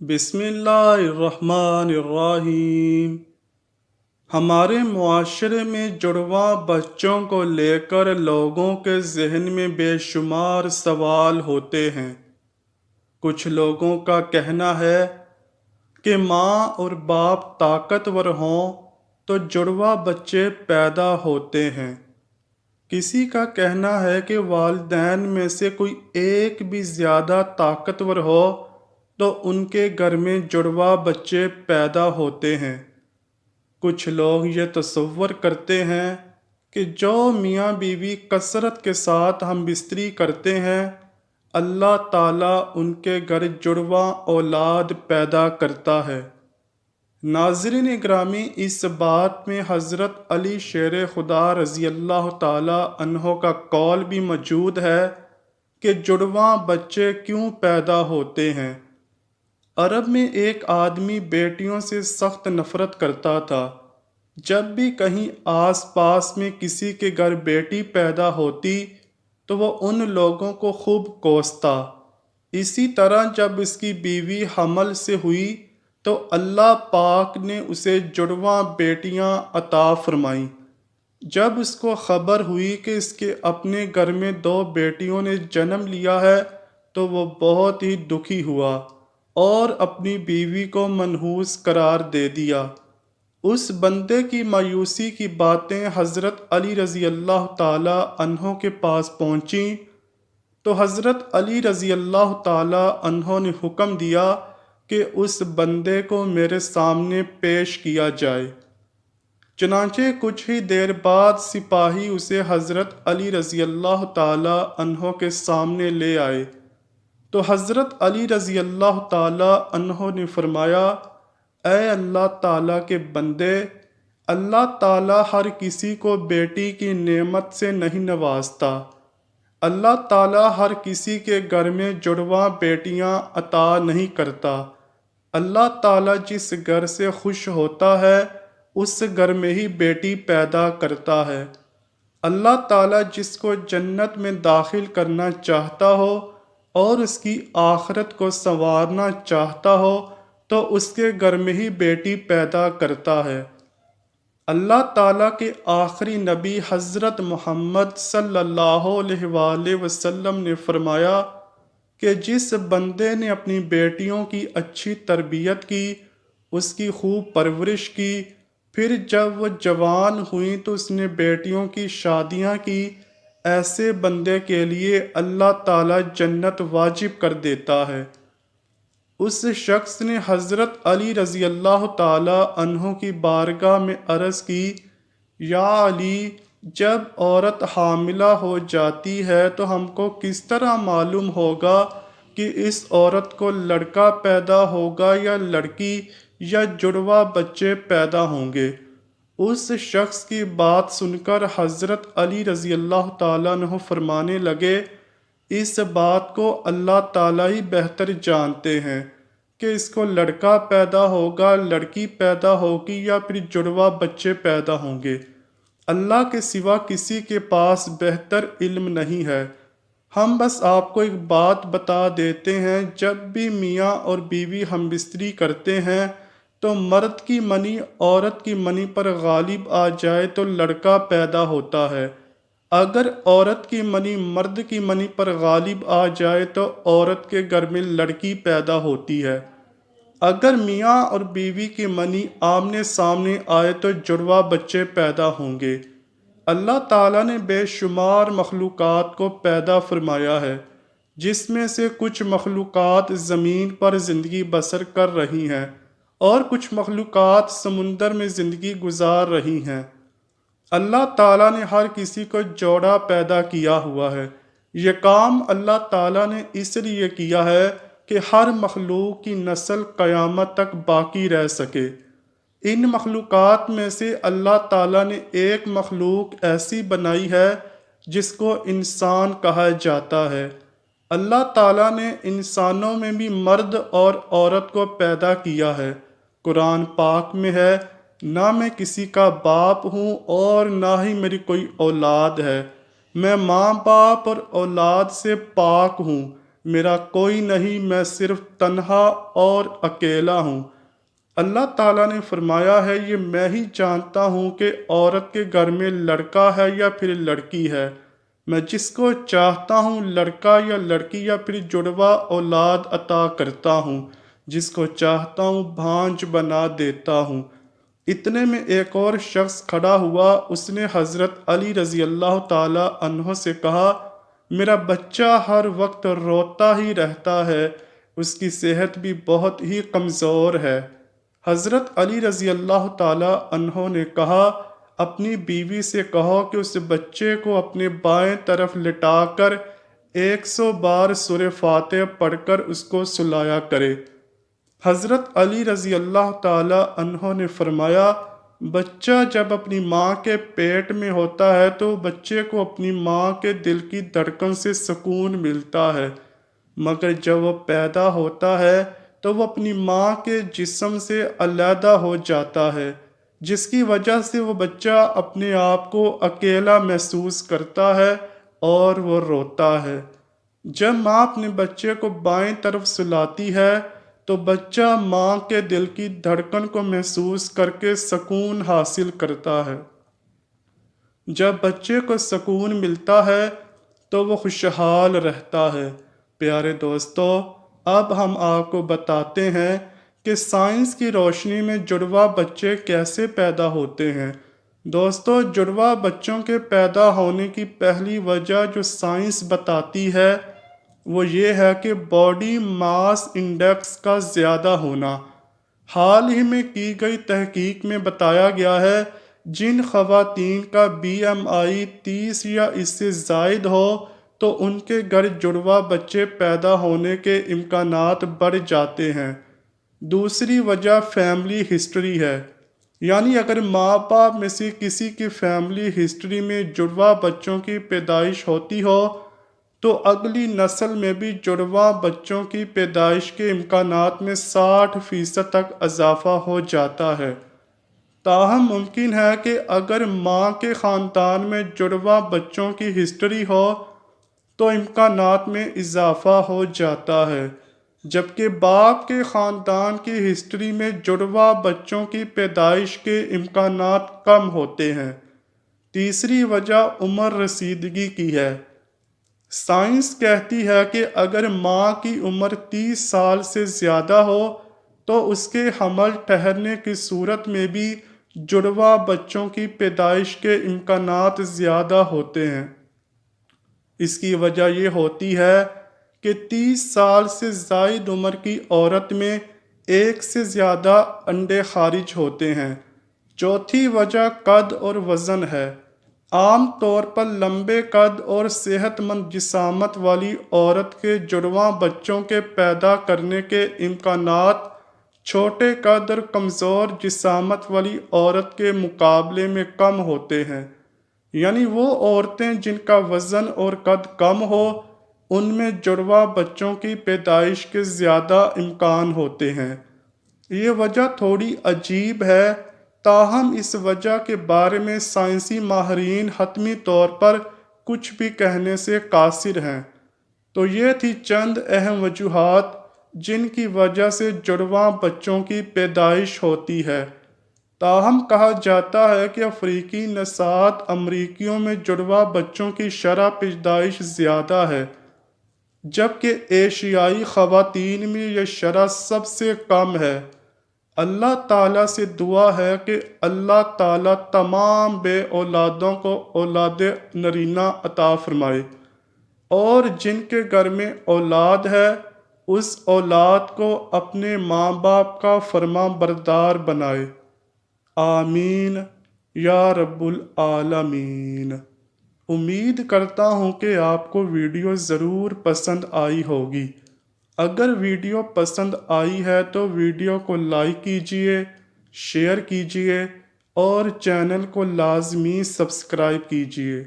بسم اللہ الرحمن الرحیم۔ ہمارے معاشرے میں جڑواں بچوں کو لے کر لوگوں کے ذہن میں بے شمار سوال ہوتے ہیں۔ کچھ لوگوں کا کہنا ہے کہ ماں اور باپ طاقتور ہوں تو جڑواں بچے پیدا ہوتے ہیں۔ کسی کا کہنا ہے کہ والدین میں سے کوئی ایک بھی زیادہ طاقتور ہو تو ان کے گھر میں جڑواں بچے پیدا ہوتے ہیں۔ کچھ لوگ یہ تصور کرتے ہیں کہ جو میاں بیوی کثرت کے ساتھ ہم بستری کرتے ہیں، اللہ تعالیٰ ان کے گھر جڑواں اولاد پیدا کرتا ہے۔ ناظرین گرامی، اس بات میں حضرت علی شیر خدا رضی اللہ تعالیٰ عنہ کا قول بھی موجود ہے کہ جڑواں بچے کیوں پیدا ہوتے ہیں۔ عرب میں ایک آدمی بیٹیوں سے سخت نفرت کرتا تھا۔ جب بھی کہیں آس پاس میں کسی کے گھر بیٹی پیدا ہوتی تو وہ ان لوگوں کو خوب کوستا۔ اسی طرح جب اس کی بیوی حمل سے ہوئی تو اللہ پاک نے اسے جڑواں بیٹیاں عطا فرمائیں۔ جب اس کو خبر ہوئی کہ اس کے اپنے گھر میں 2 بیٹیوں نے جنم لیا ہے تو وہ بہت ہی دکھی ہوا اور اپنی بیوی کو منحوس قرار دے دیا۔ اس بندے کی مایوسی کی باتیں حضرت علی رضی اللہ تعالی عنہ کے پاس پہنچیں تو حضرت علی رضی اللہ تعالی عنہ نے حکم دیا کہ اس بندے کو میرے سامنے پیش کیا جائے۔ چنانچہ کچھ ہی دیر بعد سپاہی اسے حضرت علی رضی اللہ تعالی عنہ کے سامنے لے آئے تو حضرت علی رضی اللہ تعالی عنہ نے فرمایا، اے اللہ تعالیٰ کے بندے، اللہ تعالیٰ ہر کسی کو بیٹی کی نعمت سے نہیں نوازتا۔ اللہ تعالیٰ ہر کسی کے گھر میں جڑواں بیٹیاں عطا نہیں کرتا۔ اللہ تعالیٰ جس گھر سے خوش ہوتا ہے اس گھر میں ہی بیٹی پیدا کرتا ہے۔ اللہ تعالیٰ جس کو جنت میں داخل کرنا چاہتا ہو اور اس کی آخرت کو سنوارنا چاہتا ہو تو اس کے گھر میں ہی بیٹی پیدا کرتا ہے۔ اللہ تعالیٰ کے آخری نبی حضرت محمد صلی اللہ علیہ وآلہ وسلم نے فرمایا کہ جس بندے نے اپنی بیٹیوں کی اچھی تربیت کی، اس کی خوب پرورش کی، پھر جب وہ جوان ہوئیں تو اس نے بیٹیوں کی شادیاں کی، ایسے بندے کے لیے اللہ تعالیٰ جنت واجب کر دیتا ہے۔ اس شخص نے حضرت علی رضی اللہ تعالی عنہ کی بارگاہ میں عرض کی، یا علی، جب عورت حاملہ ہو جاتی ہے تو ہم کو کس طرح معلوم ہوگا کہ اس عورت کو لڑکا پیدا ہوگا یا لڑکی، یا جڑواں بچے پیدا ہوں گے؟ اس شخص کی بات سن کر حضرت علی رضی اللہ تعالیٰ عنہ فرمانے لگے، اس بات کو اللہ تعالیٰ ہی بہتر جانتے ہیں کہ اس کو لڑکا پیدا ہوگا، لڑکی پیدا ہوگی یا پھر جڑواں بچے پیدا ہوں گے۔ اللہ کے سوا کسی کے پاس بہتر علم نہیں ہے۔ ہم بس آپ کو ایک بات بتا دیتے ہیں، جب بھی میاں اور بیوی ہم بستری کرتے ہیں تو مرد کی منی عورت کی منی پر غالب آ جائے تو لڑکا پیدا ہوتا ہے۔ اگر عورت کی منی مرد کی منی پر غالب آ جائے تو عورت کے گھر میں لڑکی پیدا ہوتی ہے۔ اگر میاں اور بیوی کی منی آمنے سامنے آئے تو جڑواں بچے پیدا ہوں گے۔ اللہ تعالیٰ نے بے شمار مخلوقات کو پیدا فرمایا ہے، جس میں سے کچھ مخلوقات زمین پر زندگی بسر کر رہی ہیں اور کچھ مخلوقات سمندر میں زندگی گزار رہی ہیں۔ اللہ تعالیٰ نے ہر کسی کو جوڑا پیدا کیا ہوا ہے۔ یہ کام اللہ تعالیٰ نے اس لیے کیا ہے کہ ہر مخلوق کی نسل قیامت تک باقی رہ سکے۔ ان مخلوقات میں سے اللہ تعالیٰ نے ایک مخلوق ایسی بنائی ہے جس کو انسان کہا جاتا ہے۔ اللہ تعالیٰ نے انسانوں میں بھی مرد اور عورت کو پیدا کیا ہے۔ قرآن پاک میں ہے، نہ میں کسی کا باپ ہوں اور نہ ہی میری کوئی اولاد ہے، میں ماں باپ اور اولاد سے پاک ہوں، میرا کوئی نہیں، میں صرف تنہا اور اکیلا ہوں۔ اللہ تعالیٰ نے فرمایا ہے، یہ میں ہی جانتا ہوں کہ عورت کے گھر میں لڑکا ہے یا پھر لڑکی ہے۔ میں جس کو چاہتا ہوں لڑکا یا لڑکی یا پھر جڑوا اولاد عطا کرتا ہوں، جس کو چاہتا ہوں بھانج بنا دیتا ہوں۔ اتنے میں ایک اور شخص کھڑا ہوا، اس نے حضرت علی رضی اللہ تعالی عنہ سے کہا، میرا بچہ ہر وقت روتا ہی رہتا ہے، اس کی صحت بھی بہت ہی کمزور ہے۔ حضرت علی رضی اللہ تعالی عنہ نے کہا، اپنی بیوی سے کہو کہ اس بچے کو اپنے بائیں طرف لٹا کر 100 بار سورہ فاتحہ پڑھ کر اس کو سلایا کرے۔ حضرت علی رضی اللہ تعالی عنہ نے فرمایا، بچہ جب اپنی ماں کے پیٹ میں ہوتا ہے تو بچے کو اپنی ماں کے دل کی دھڑکن سے سکون ملتا ہے، مگر جب وہ پیدا ہوتا ہے تو وہ اپنی ماں کے جسم سے علیحدہ ہو جاتا ہے، جس کی وجہ سے وہ بچہ اپنے آپ کو اکیلا محسوس کرتا ہے اور وہ روتا ہے۔ جب ماں اپنے بچے کو بائیں طرف سلاتی ہے تو بچہ ماں کے دل کی دھڑکن کو محسوس کر کے سکون حاصل کرتا ہے۔ جب بچے کو سکون ملتا ہے تو وہ خوشحال رہتا ہے۔ پیارے دوستو، اب ہم آپ کو بتاتے ہیں کہ سائنس کی روشنی میں جڑوا بچے کیسے پیدا ہوتے ہیں۔ دوستو، جڑوا بچوں کے پیدا ہونے کی پہلی وجہ جو سائنس بتاتی ہے وہ یہ ہے کہ باڈی ماس انڈیکس کا زیادہ ہونا۔ حال ہی میں کی گئی تحقیق میں بتایا گیا ہے، جن خواتین کا BMI 30 یا اس سے زائد ہو تو ان کے گھر جڑوا بچے پیدا ہونے کے امکانات بڑھ جاتے ہیں۔ دوسری وجہ فیملی ہسٹری ہے، یعنی اگر ماں باپ میں سے کسی کی فیملی ہسٹری میں جڑوا بچوں کی پیدائش ہوتی ہو تو اگلی نسل میں بھی جڑواں بچوں کی پیدائش کے امکانات میں 60% تک اضافہ ہو جاتا ہے۔ تاہم ممکن ہے کہ اگر ماں کے خاندان میں جڑواں بچوں کی ہسٹری ہو تو امکانات میں اضافہ ہو جاتا ہے، جبکہ باپ کے خاندان کی ہسٹری میں جڑواں بچوں کی پیدائش کے امکانات کم ہوتے ہیں۔ تیسری وجہ عمر رسیدگی کی ہے۔ سائنس کہتی ہے کہ اگر ماں کی عمر 30 سال سے زیادہ ہو تو اس کے حمل ٹھہرنے کی صورت میں بھی جڑواں بچوں کی پیدائش کے امکانات زیادہ ہوتے ہیں۔ اس کی وجہ یہ ہوتی ہے کہ 30 سال سے زائد عمر کی عورت میں ایک سے زیادہ انڈے خارج ہوتے ہیں۔ چوتھی وجہ قد اور وزن ہے۔ عام طور پر لمبے قد اور صحت مند جسامت والی عورت کے جڑواں بچوں کے پیدا کرنے کے امکانات چھوٹے قد اور کمزور جسامت والی عورت کے مقابلے میں کم ہوتے ہیں۔ یعنی وہ عورتیں جن کا وزن اور قد کم ہو، ان میں جڑواں بچوں کی پیدائش کے زیادہ امکان ہوتے ہیں۔ یہ وجہ تھوڑی عجیب ہے، تاہم اس وجہ کے بارے میں سائنسی ماہرین حتمی طور پر کچھ بھی کہنے سے قاصر ہیں۔ تو یہ تھی چند اہم وجوہات جن کی وجہ سے جڑواں بچوں کی پیدائش ہوتی ہے۔ تاہم کہا جاتا ہے کہ افریقی نژاد امریکیوں میں جڑواں بچوں کی شرح پیدائش زیادہ ہے، جبکہ ایشیائی خواتین میں یہ شرح سب سے کم ہے۔ اللہ تعالیٰ سے دعا ہے کہ اللہ تعالیٰ تمام بے اولادوں کو اولاد نرینہ عطا فرمائے، اور جن کے گھر میں اولاد ہے اس اولاد کو اپنے ماں باپ کا فرما بردار بنائے۔ آمین یا رب العالمین۔ امید کرتا ہوں کہ آپ کو ویڈیو ضرور پسند آئی ہوگی۔ اگر ویڈیو پسند آئی ہے تو ویڈیو کو لائک کیجئے، شیئر کیجئے اور چینل کو لازمی سبسکرائب کیجئے۔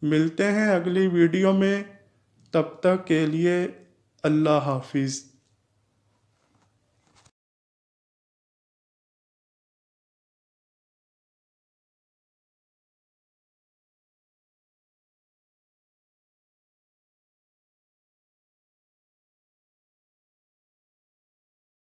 ملتے ہیں اگلی ویڈیو میں، تب تک کے لیے اللہ حافظ۔